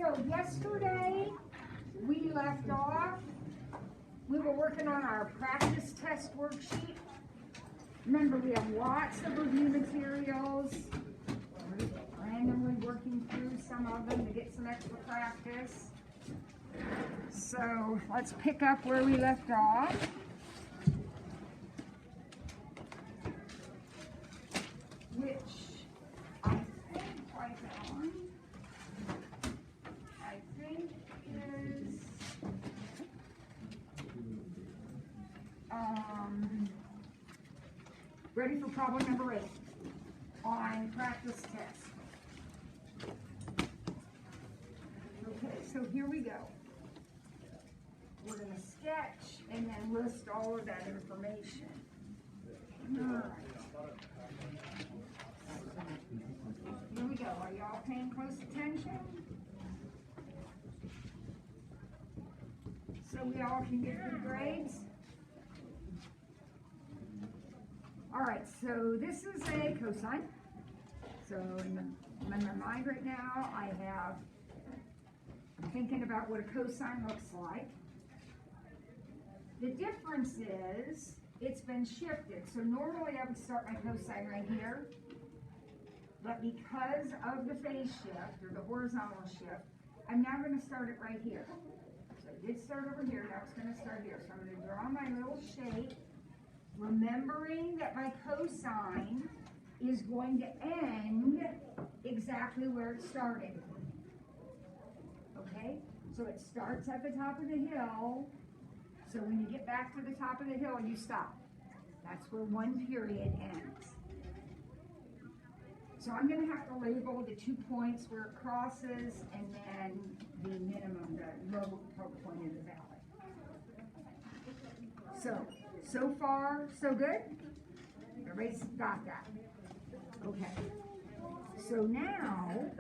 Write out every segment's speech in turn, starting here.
So yesterday we left off, we were working on our practice test worksheet. Remember, we have lots of review materials. We're just randomly working through some of them to get some extra practice. So let's pick up where we left off. Which I think right on, is ready for problem number 8 on practice test. Okay, so here we go. We're going to sketch and then list all of that information. All right. Here we go. Are y'all paying close attention? So we all can get good grades? All right, so this is a cosine. So in my mind right now, I'm thinking about what a cosine looks like. The difference is it's been shifted. So normally I would start my cosine right here. But because of the phase shift, or the horizontal shift, I'm now going to start it right here. So I did start over here, now it's going to start here. So I'm going to draw my little shape, remembering that my cosine is going to end exactly where it started. Okay? So it starts at the top of the hill. So when you get back to the top of the hill, you stop. That's where one period ends. So I'm going to have to label the 2 points where it crosses and then the minimum, the low point in the valley. So far, so good? Everybody's got that? Okay. So now,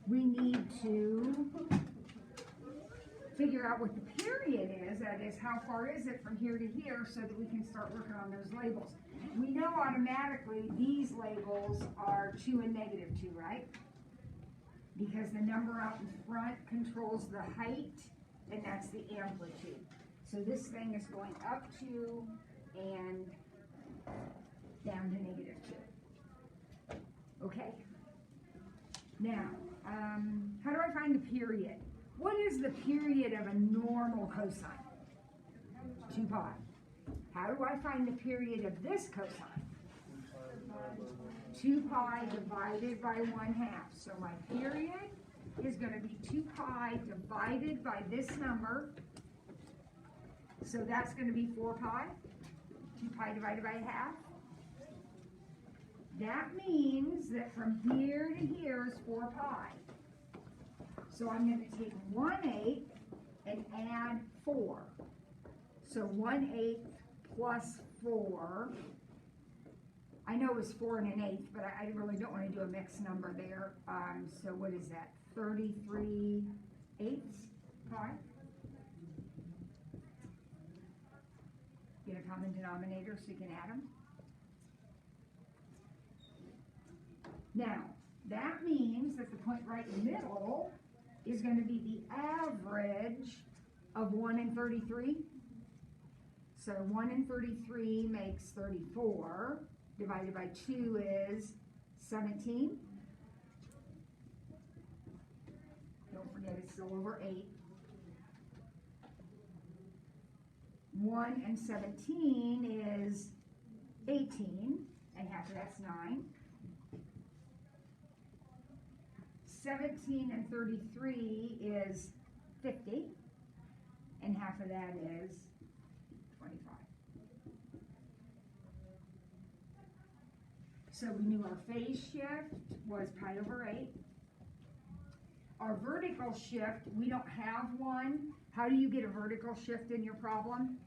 we need to figure out what the period is, that is, how far is it from here to here, so that we can start working on those labels. We know automatically these labels are 2 and -2, right? Because the number out in front controls the height, and that's the amplitude. So this thing is going up 2 and down to -2. Okay? Now, how do I find the period? What is the period of a normal cosine? 2 pi. How do I find the period of this cosine? 2 pi divided by 1/2. So my period is going to be 2 pi divided by this number. So that's going to be 4 pi. 2 pi divided by 1/2. That means that from here to here is 4 pi. So I'm going to take 1/8 and add 4. So 1/8 plus 4. I know it's 4 1/8, but I really don't want to do a mixed number there. So what is that? 33/8 pi. Get a common denominator so you can add them. Now, that means that the point right in the middle is going to be the average of 1 and 33. So 1 and 33 makes 34, divided by 2 is 17. Don't forget it's still over 8. 1 and 17 is 18, and half of that's 9. 17 and 33 is 50, and half of that is 25. So we knew our phase shift was pi over 8. Our vertical shift, we don't have one. How do you get a vertical shift in your problem?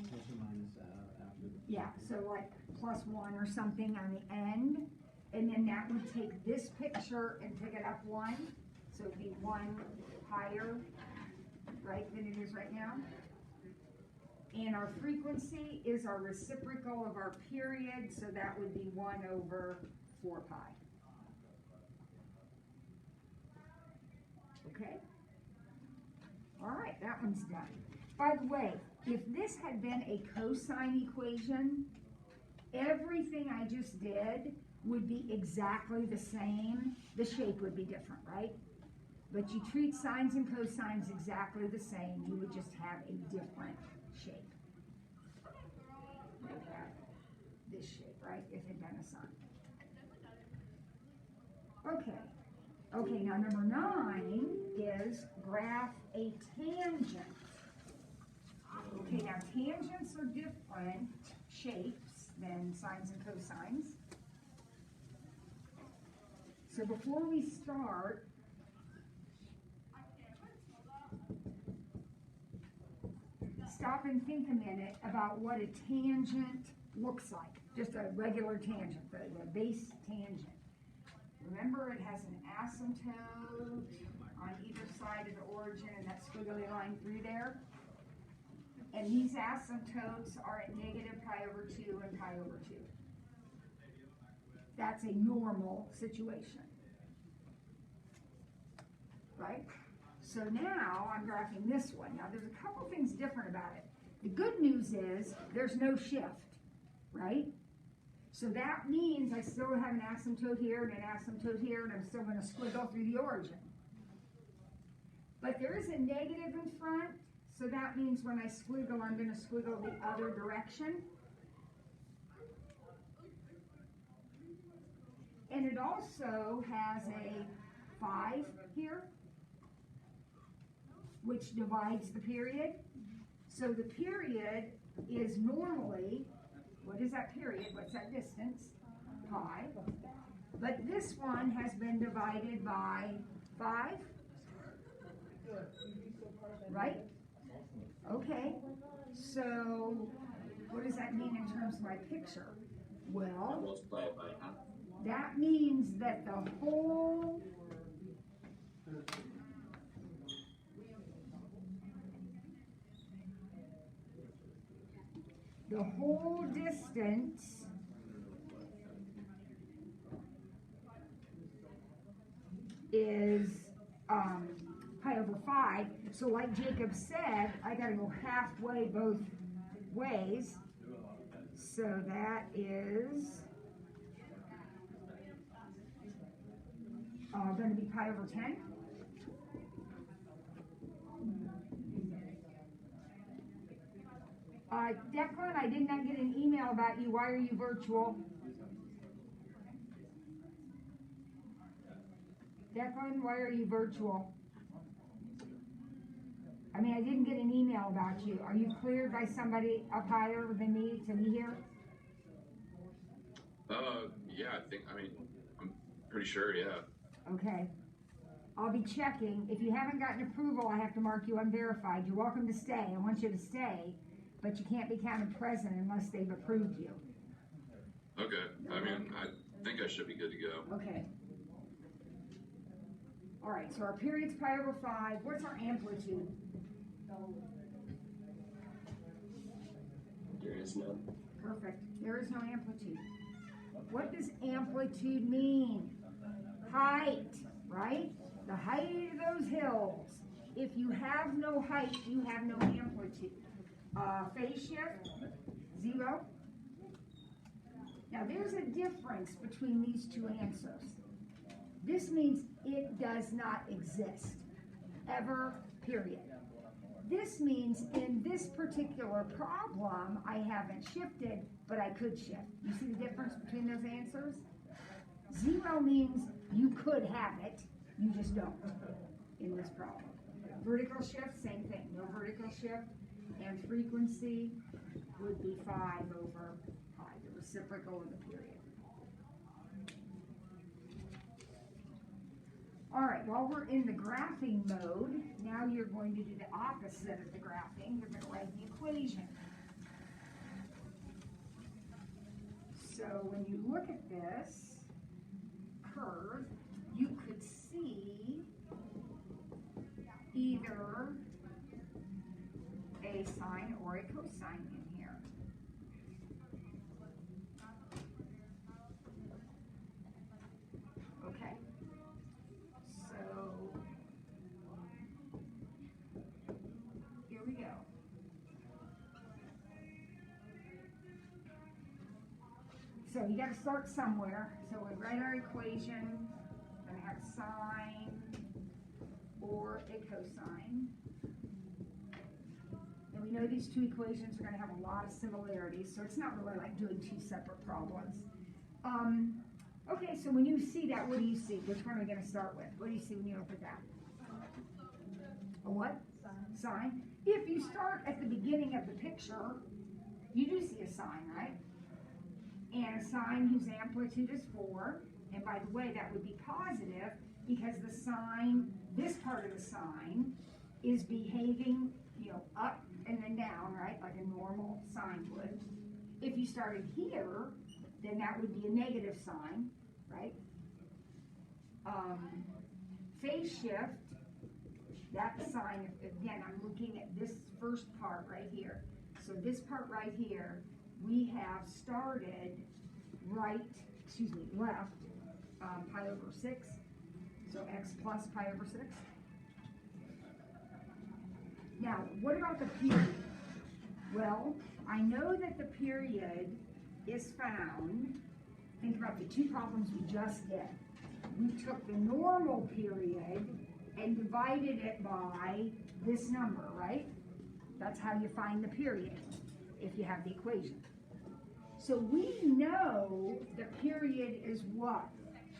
Plus or minus after. Yeah, so like +1 or something on the end. And then that would take this picture and pick it up 1. So it'd be 1 higher, right, than it is right now. And our frequency is our reciprocal of our period, so that would be 1 over 4 pi. Okay? All right, that one's done. By the way, if this had been a cosine equation, everything I just did would be exactly the same. The shape would be different, right? But you treat sines and cosines exactly the same. You would just have a different shape. You would have this shape, right, if it had been a sine. Okay. Okay, now number 9 is graph a tangent. Okay, now tangents are different shapes than sines and cosines. So before we start, stop and think a minute about what a tangent looks like. Just a regular tangent, the base tangent. Remember, it has an asymptote on either side of the origin and that squiggly line through there. And these asymptotes are at negative pi over 2 and pi over 2. That's a normal situation. Right? So now I'm graphing this one. Now there's a couple things different about it. The good news is there's no shift, right? So that means I still have an asymptote here and an asymptote here, and I'm still going to squiggle through the origin. But there is a negative in front, so that means when I squiggle, I'm going to squiggle the other direction. And it also has a 5 here, which divides the period. So the period is normally, what is that period? What's that distance? Pi. But this one has been divided by 5. Right? Okay. So what does that mean in terms of my picture? Well, that means that the whole distance is pi over 5. So like Jacob said, I got to go halfway both ways. So that is going to be pi over 10. Declan, I did not get an email about you. Why are you virtual? Declan, why are you virtual? I mean, I didn't get an email about you. Are you cleared by somebody up higher than me to be here? Yeah, I'm pretty sure, yeah. Okay. I'll be checking. If you haven't gotten approval, I have to mark you unverified. You're welcome to stay. I want you to stay, but you can't be counted present unless they've approved you. Okay. I think I should be good to go. Okay. All right, so our period's pi over 5. What's our amplitude? There is none. Perfect. There is no amplitude. What does amplitude mean? Height, right? The height of those hills. If you have no height, you have no amplitude. Phase shift, 0. Now there's a difference between these two answers. This means it does not exist, ever, period. This means in this particular problem, I haven't shifted, but I could shift. You see the difference between those answers? 0 means you could have it, you just don't in this problem. Vertical shift, same thing, no vertical shift. And frequency would be 5 over pi, the reciprocal of the period. All right, while we're in the graphing mode, now you're going to do the opposite of the graphing. You're going to write the equation. So when you look at this curve, you could see either a sine or a cosine in here. Okay. So So you gotta start somewhere. So we write our equation, gonna have sine or a cosine. And we know these two equations are gonna have a lot of similarities, so it's not really like doing two separate problems. Okay, so when you see that, what do you see? Which one are we gonna start with? What do you see when you look at that? A what? Sine. If you start at the beginning of the picture, you do see a sine, right? And a sine whose amplitude is 4. And by the way, that would be positive because the sine, this part of the sine, is behaving, up and then down, right? Like a normal sine would. If you started here, then that would be a negative sign, right? Phase shift, that sign, again, I'm looking at this first part right here. So this part right here, we have started left, pi over 6. So x plus pi over 6. Now, what about the period? Well, I know that the period is found. Think about the two problems we just did. We took the normal period and divided it by this number, right? That's how you find the period, if you have the equation. So we know the period is what?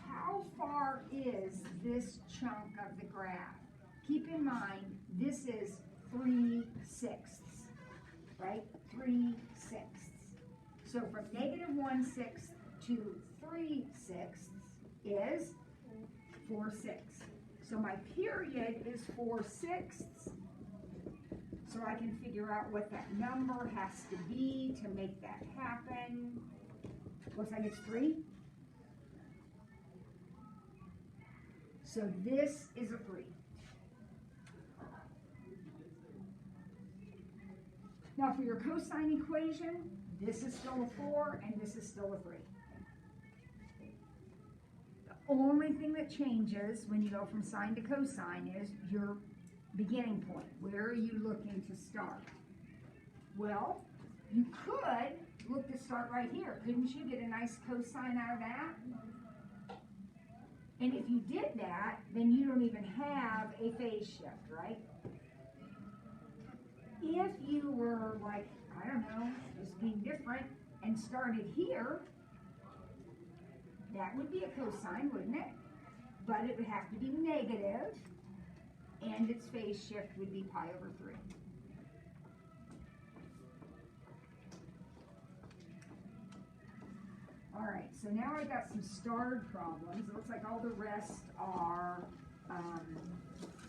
How far is this chunk of the graph? Keep in mind, this is 3/6, right? 3/6. So from -1/6 to 3/6 is 4/6. So my period is 4/6. So I can figure out what that number has to be to make that happen. Looks like it's 3. So this is a 3. Now for your cosine equation, this is still a 4 and this is still a 3. The only thing that changes when you go from sine to cosine is your beginning point. Where are you looking to start? Well, you could look to start right here. Couldn't you get a nice cosine out of that? And if you did that, then you don't even have a phase shift, right? If you were like, I don't know, just being different and started here, that would be a cosine, wouldn't it? But it would have to be negative, and its phase shift would be pi over 3. All right, so now I got some starred problems. It looks like all the rest are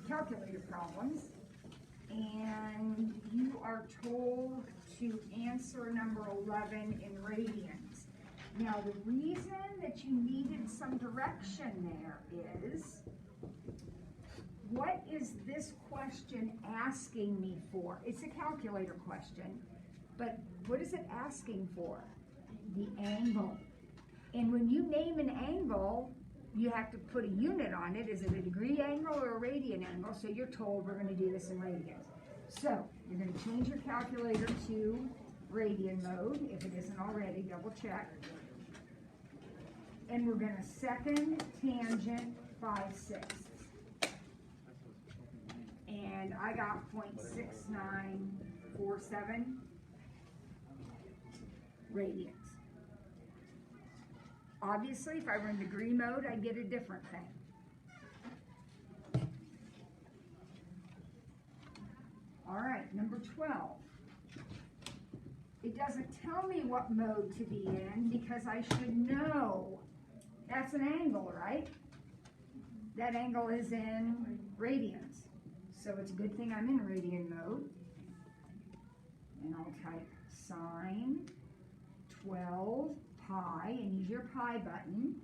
calculator problems. And you are told to answer number 11 in radians. Now, the reason that you needed some direction there is, what is this question asking me for? It's a calculator question, but what is it asking for? The angle. And when you name an angle, you have to put a unit on it. Is it a degree angle or a radian angle? So you're told we're going to do this in radians. So you're going to change your calculator to radian mode. If it isn't already, double check. And we're going to second tangent 5/6. And I got 0.6947 radians. Obviously, if I were in degree mode, I'd get a different thing. All right, number 12. It doesn't tell me what mode to be in because I should know. That's an angle, right? That angle is in radians. So it's a good thing I'm in radian mode. And I'll type sine 12 pi, and use your pi button,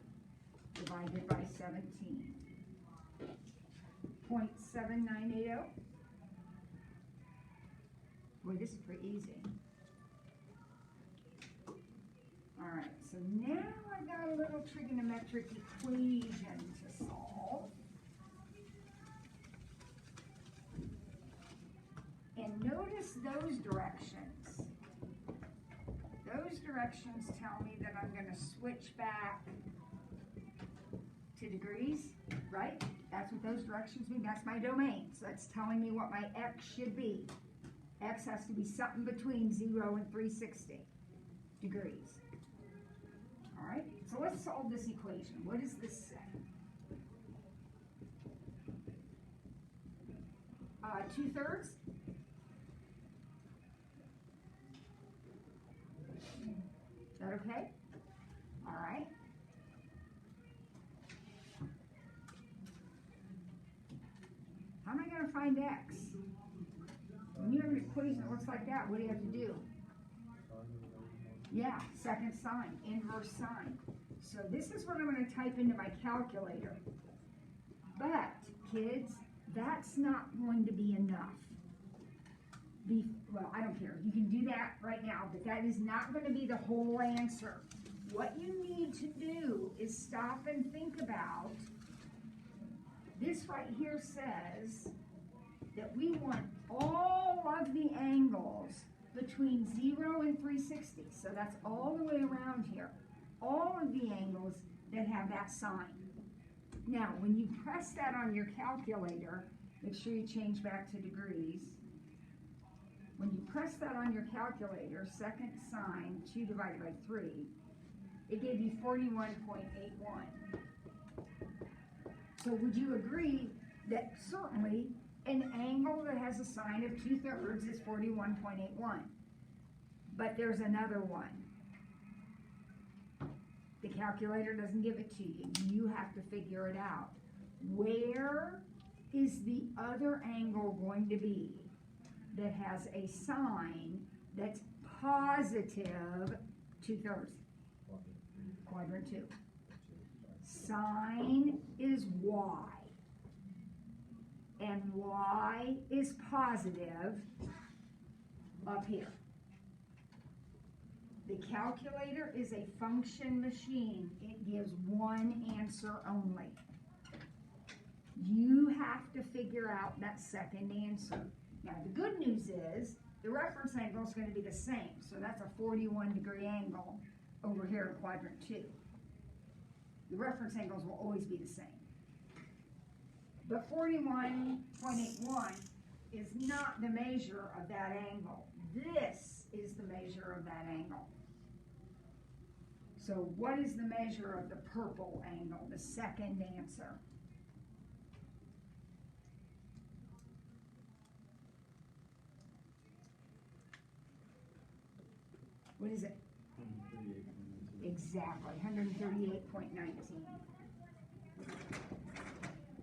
divided by 17. 0.7980. Boy, this is pretty easy. All right, so now I've got a little trigonometric equation to solve. And notice those directions. Those directions tell me that I'm gonna switch back to degrees, right? That's what those directions mean, that's my domain, so that's telling me what my x should be. X has to be something between 0 and 360 degrees. All right, so let's solve this equation. What does this say? 2/3? Is that okay? All right. How am I going to find x? When you have an equation that looks like that, what do you have to do? Yeah, second sign, inverse sign. So this is what I'm going to type into my calculator. But, kids, that's not going to be enough. Well, I don't care. You can do that right now, but that is not going to be the whole answer. What you need to do is stop and think about, this right here says that we want all of the angles between 0 and 360. So that's all the way around here. All of the angles that have that sign. Now, when you press that on your calculator, make sure you change back to degrees. When you press that on your calculator, second sign, 2 divided by 3, it gave you 41.81. So would you agree that certainly an angle that has a sign of 2/3 is 41.81? But there's another one. The calculator doesn't give it to you. You have to figure it out. Where is the other angle going to be that has a sign that's positive 2/3? Quadrant 2. Sign is y. And y is positive up here. The calculator is a function machine. It gives one answer only. You have to figure out that second answer. Now, the good news is the reference angle is going to be the same. So that's a 41-degree angle over here in quadrant 2. The reference angles will always be the same. But 41.81 is not the measure of that angle. This is the measure of that angle. So what is the measure of the purple angle, the second answer? What is it? 138.19. Exactly, 138.19.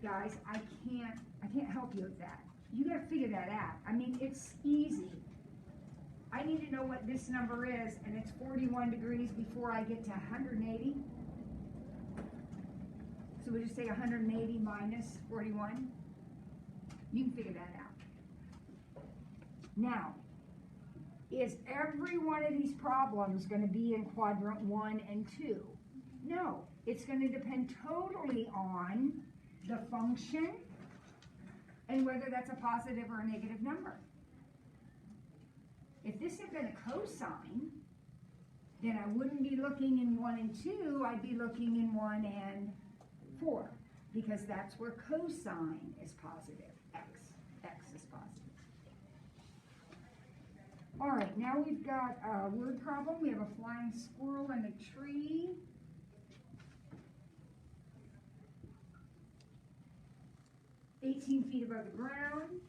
Guys, I can't help you with that. You gotta figure that out. I mean, it's easy. I need to know what this number is, and it's 41 degrees before I get to 180. So we just say 180 minus 41. You can figure that out. Now, is every one of these problems going to be in quadrant 1 and 2? No, it's going to depend totally on the function and whether that's a positive or a negative number. If this had been a cosine, then I wouldn't be looking in 1 and 2, I'd be looking in 1 and 4, because that's where cosine is positive, x is positive. All right, now we've got a word problem. We have a flying squirrel in a tree. (18 feet above the ground).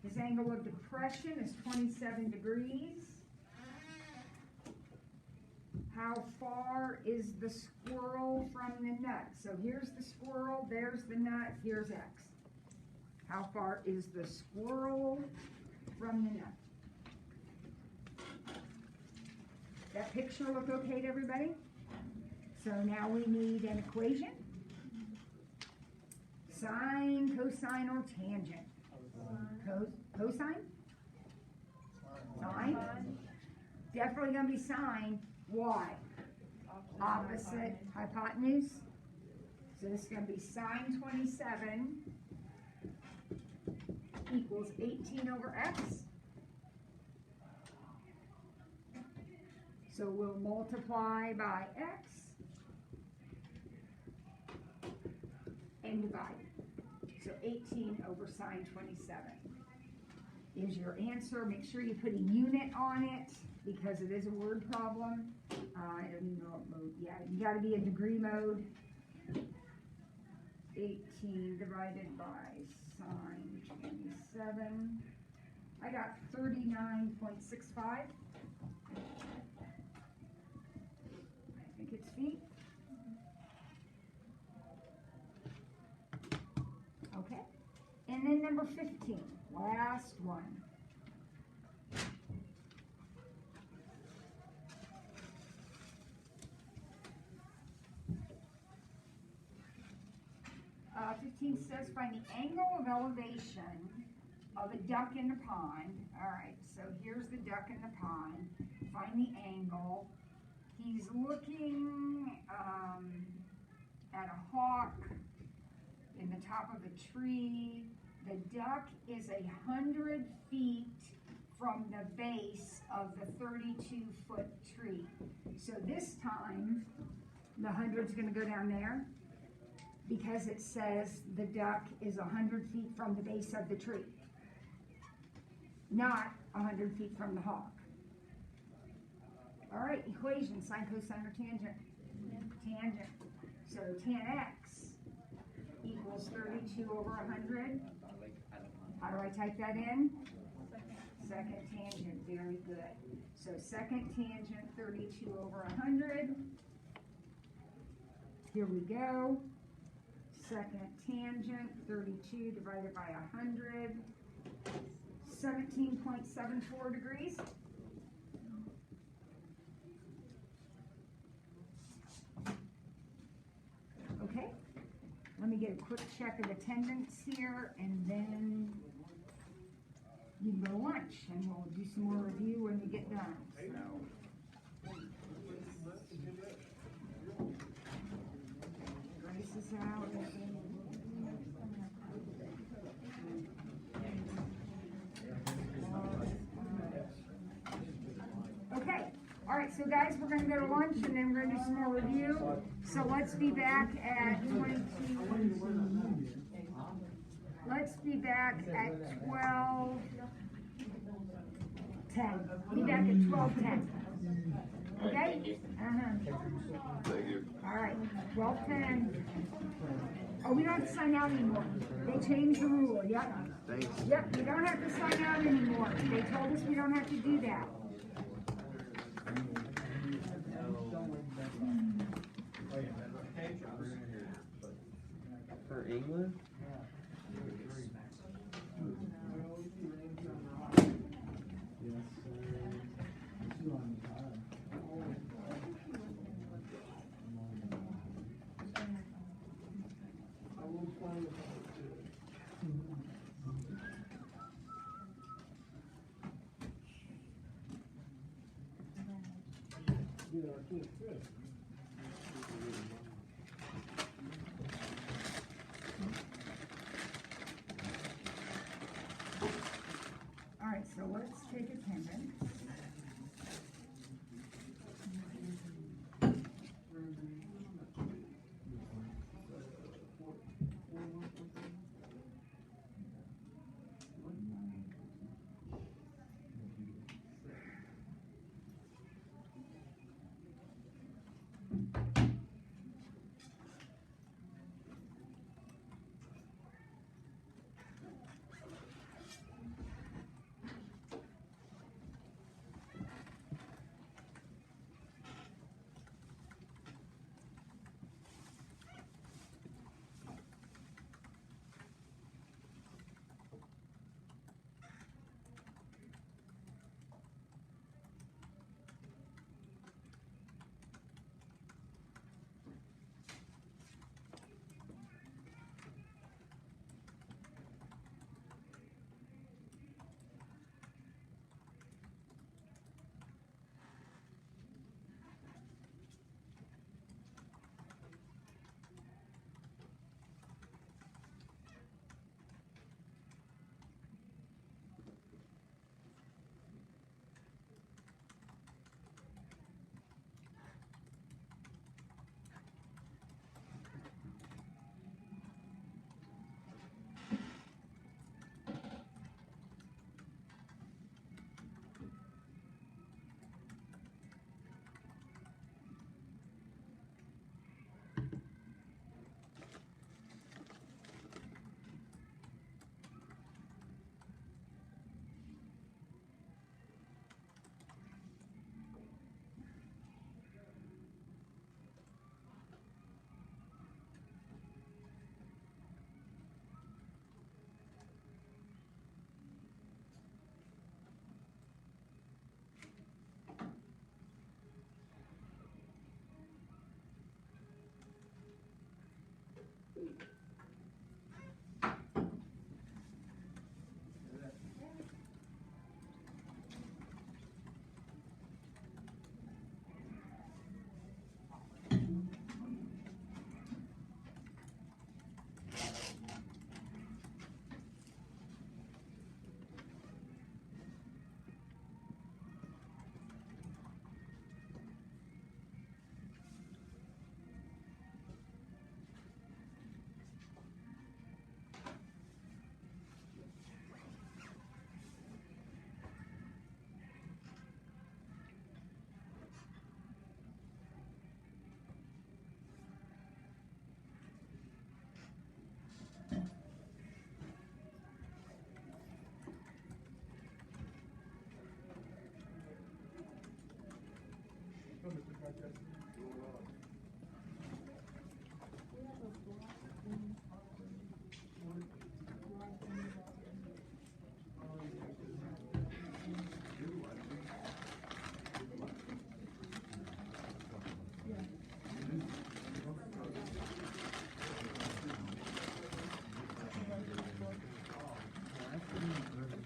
His angle of depression is 27 degrees. How far is the squirrel from the nut? So here's the squirrel, there's the nut, here's x. How far is the squirrel from the nut? That picture look okay to everybody? So now we need an equation. Sine, cosine, or tangent? Cosine? Sine? Definitely going to be sine. Why? Opposite hypotenuse. So this is going to be sine 27 equals 18 over x. So we'll multiply by x and divide. So 18 over sine 27 is your answer. Make sure you put a unit on it because it is a word problem. I don't even know what mode. Yeah, you got to be in degree mode. 18 divided by sine 27. I got 39.65. I think it's feet. Okay. And then number 15, last one. Uh, 15 says find the angle of elevation of a duck in the pond. All right, so here's the duck in the pond. Find the angle. He's looking at a hawk in the top of a tree. The duck is 100 feet from the base of the 32-foot tree. So this time, the 100's going to go down there because it says the duck is 100 feet from the base of the tree, not 100 feet from the hawk. All right, equation, sine, cosine, or tangent? Tangent. So tan x equals 32 over 100. How do I type that in? Second tangent, very good. So second tangent, 32 over 100. Here we go. Second tangent, 32 divided by 100. 17.74 degrees. Okay, let me get a quick check of attendance here, and then you can go to lunch, and we'll do some more review when we get done. So, Grace is out. Okay, all right, so guys, we're gonna go to lunch and then we're gonna do some more review. So let's be back at 22. Let's be back at 12:10. Be back at 12:10. Okay? Thank you. All right, 12:10. Oh, we don't have to sign out anymore. They changed the rule, yep. Thanks. Yep, we don't have to sign out anymore. They told us we don't have to do that. For England? All right, so let's take attendance.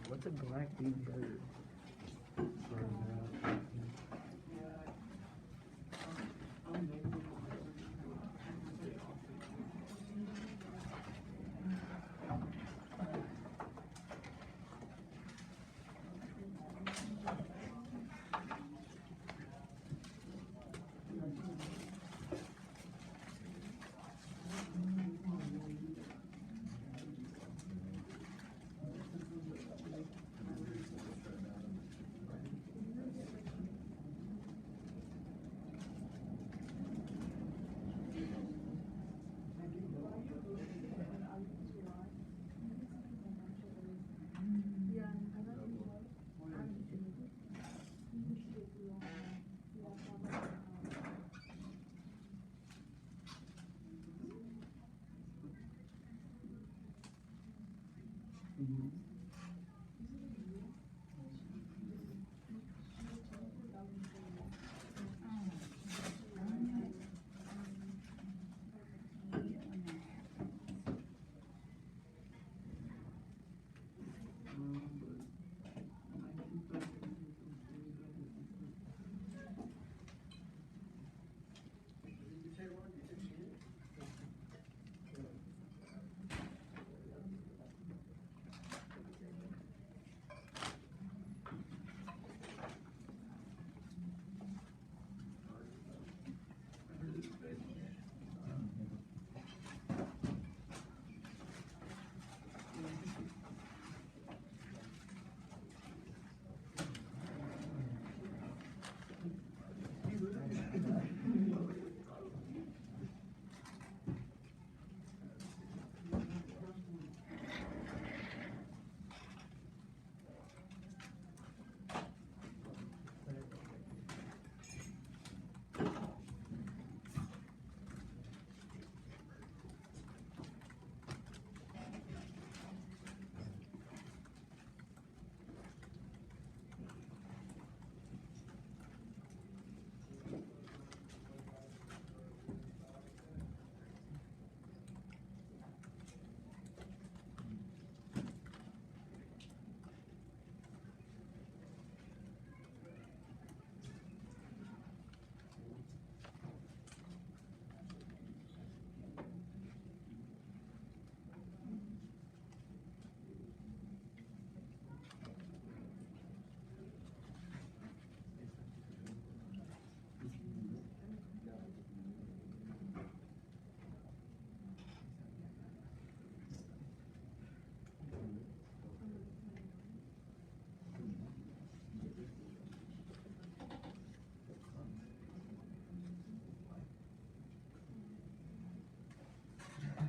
What's a black bean burger?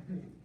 Hey.